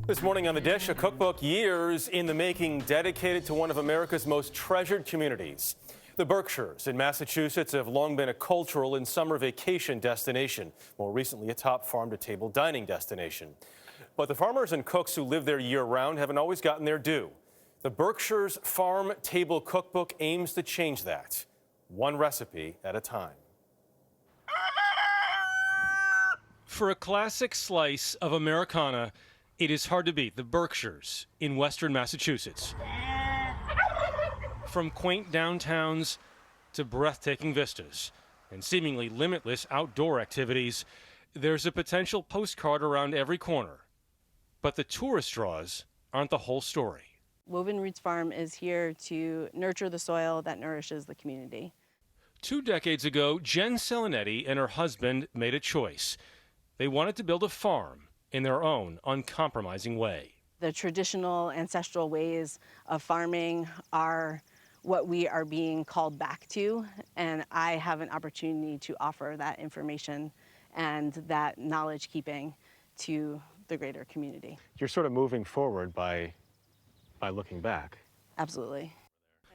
This morning on The Dish, a cookbook years in the making dedicated to one of America's most treasured communities. The Berkshires in Massachusetts have long been a cultural and summer vacation destination, more recently a top farm-to-table dining destination. But the farmers and cooks who live there year-round haven't always gotten their due. The Berkshires Farm Table cookbook aims to change that, one recipe at a time. For a classic slice of Americana, it is hard to beat the Berkshires in western Massachusetts. From quaint downtowns to breathtaking vistas and seemingly limitless outdoor activities, there's a potential postcard around every corner. But the tourist draws aren't the whole story. Woven Roots Farm is here to nurture the soil that nourishes the community. 2 decades ago, Jen Selinetti and her husband made a choice. They wanted to build a farm in their own uncompromising way. The traditional ancestral ways of farming are what we are being called back to, and I have an opportunity to offer that information and that knowledge keeping to the greater community. You're sort of moving forward by looking back. Absolutely.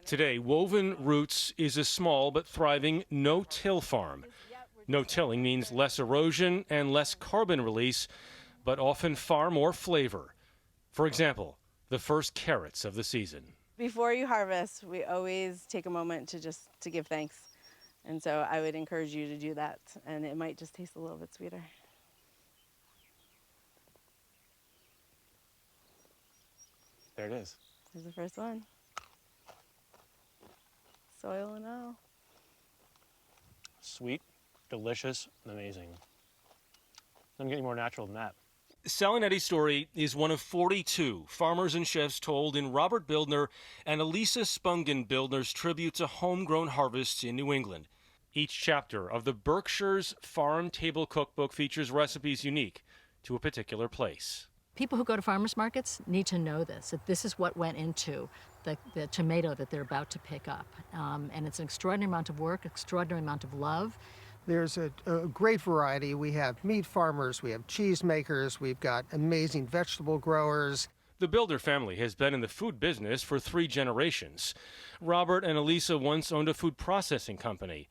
Today, Woven Roots is a small but thriving no-till farm. No-tilling means less erosion and less carbon release, but often far more flavor. For example, the first carrots of the season. Before you harvest, we always take a moment to give thanks. And so I would encourage you to do that, and it might just taste a little bit sweeter. There it is. Here's the first one. Soil and all. Sweet, delicious, and amazing. Doesn't get any more natural than that. Salinetti's story is one of 42 farmers and chefs told in Robert Bildner and Elisa Spungen Bildner's tribute to homegrown harvests in New England. Each chapter of the Berkshires Farm Table cookbook features recipes unique to a particular place. People who go to farmers markets need to know this, that this is what went into the tomato that they're about to pick up. And it's an extraordinary amount of work, extraordinary amount of love. There's a great variety. We have meat farmers, we have cheese makers, we've got amazing vegetable growers. The Builder family has been in the food business for 3 generations. Robert and Elisa once owned a food processing company.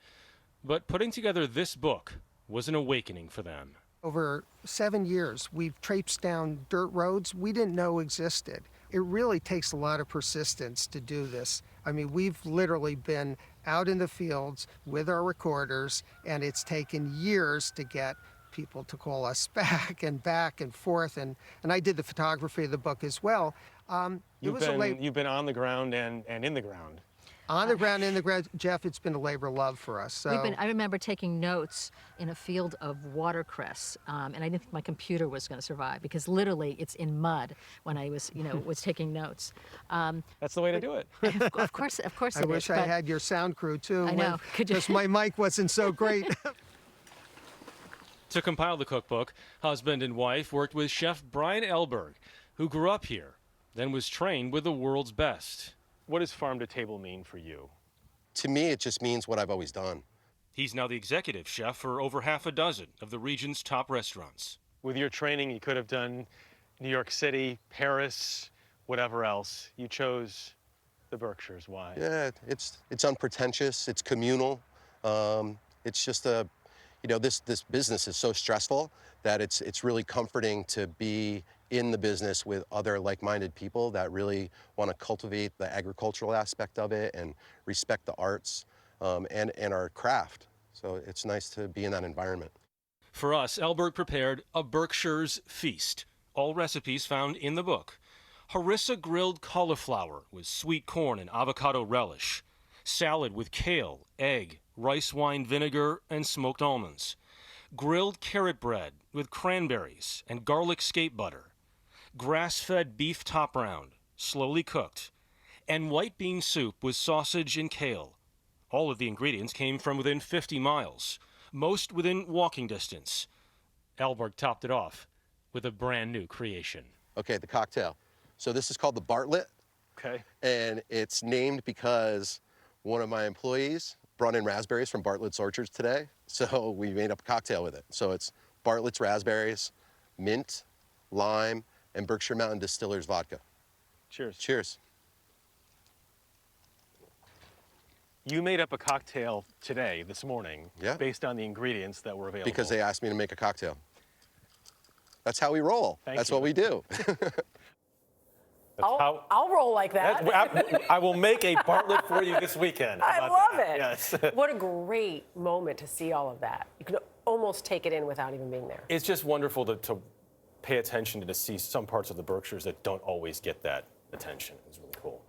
But putting together this book was an awakening for them. Over 7 years, we've traipsed down dirt roads we didn't know existed. It really takes a lot of persistence to do this. I mean, we've literally been out in the fields with our recorders, and it's taken years to get people to call us back and forth. And I did the photography of the book as well. You've been on the ground and in the ground. On the ground, in the ground, Jeff, it's been a labor of love for us. So. I remember taking notes in a field of watercress, and I didn't think my computer was going to survive because literally it's in mud when I was, was taking notes. That's the way to do it. Of course I wish I had your sound crew too. I know. Because my mic wasn't so great. To compile the cookbook, husband and wife worked with Chef Brian Elberg, who grew up here, then was trained with the world's best. What does farm to table mean for you? To me, it just means what I've always done. He's now the executive chef for over half a dozen of the region's top restaurants. With your training, you could have done New York City, Paris, whatever else. You chose the Berkshires. Why? Yeah, it's unpretentious. It's communal. It's just this business is so stressful that it's really comforting to be in the business with other like-minded people that really want to cultivate the agricultural aspect of it and respect the arts and our craft. So it's nice to be in that environment. For us, Elberg prepared a Berkshires feast, all recipes found in the book. Harissa grilled cauliflower with sweet corn and avocado relish. Salad with kale, egg, rice wine vinegar, and smoked almonds. Grilled carrot bread with cranberries and garlic scape butter. Grass-fed beef top round, slowly cooked. And white bean soup with sausage and kale. All of the ingredients came from within 50 miles, most within walking distance. Elberg topped it off with a brand new creation. Okay, the cocktail. So this is called the Bartlett. Okay. And it's named because one of my employees brought in raspberries from Bartlett's Orchards today. So we made up a cocktail with it. So it's Bartlett's raspberries, mint, lime, and Berkshire Mountain Distillers vodka. Cheers. Cheers. You made up a cocktail today, this morning, Yeah. based on the ingredients that were available. Because they asked me to make a cocktail. That's how we roll. That's you. what we do. I'll roll like that. I will make a Bartlett for you this weekend. How I about love that? it. Yes. What a great moment to see all of that. You can almost take it in without even being there. It's just wonderful to pay attention to see some parts of the Berkshires that don't always get that attention. It's really